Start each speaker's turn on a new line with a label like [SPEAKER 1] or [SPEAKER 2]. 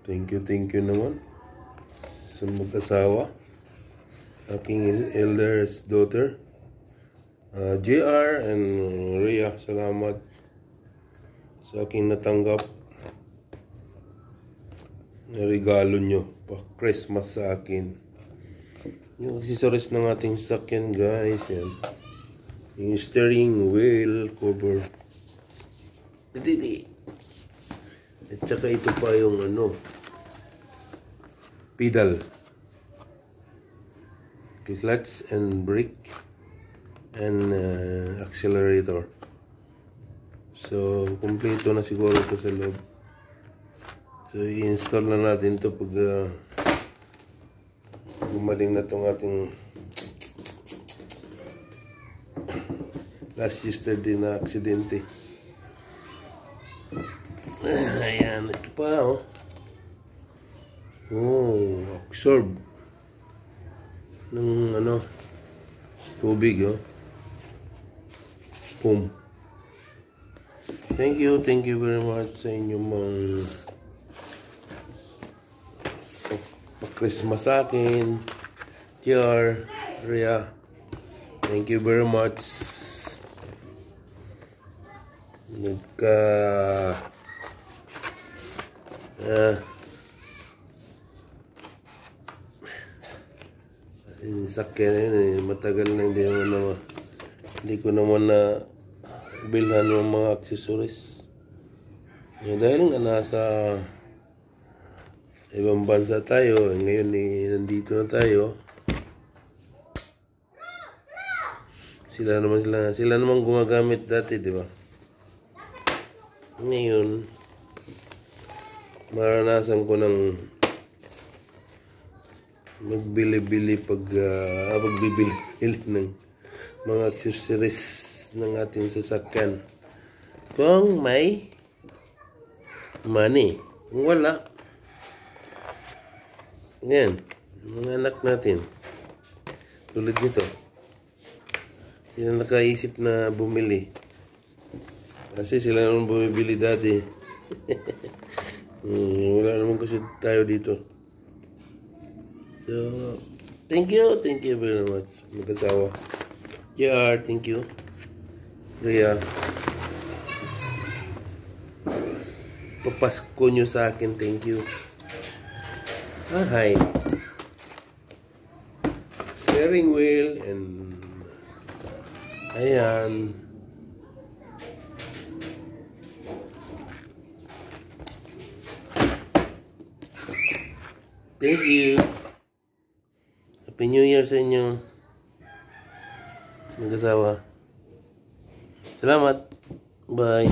[SPEAKER 1] Thank you naman sa mag-asawa. Aking eldest daughter, JR and Rhea. Salamat sa aking natanggap na regalo nyo pa Christmas sa akin. Yung accessories ng ating sasakyan, guys. Yan. Yung steering wheel cover. At saka ito pa yung pedal, clutch and brake and accelerator. So kompleto na siguro ito sa loob. So i-install na natin ito pag gumaling na itong ating last yesterday na aksidente. Ayan, ito pa absorb ng tubig boom. Thank you very much sa inyong pa-Christmas sa akin. JR, Rhea, thank you very much. Sakyan yun matagal na hindi ko naman na bilhan yung mga accessories dahil nga nasa ibang bansa tayo. Ngayon nandito na tayo. Sila naman gumagamit dati, di ba? Ngayon maranasan ko ng magbili-bili pagbibili ng mga accessories ng ating sasakyan. Kung may money, kung wala, yan, mga anak natin tulad nito, sila nakaisip na bumili kasi sila naman bumibili dati. Wala naman kasi tayo dito. So, thank you very much, mag-asawa. JR, thank you. Rhea, papasko nyo sa akin, thank you. Hi. Steering wheel and ayan. Thank you. Happy New Year sa inyo, mag-asawa. Salamat. Bye.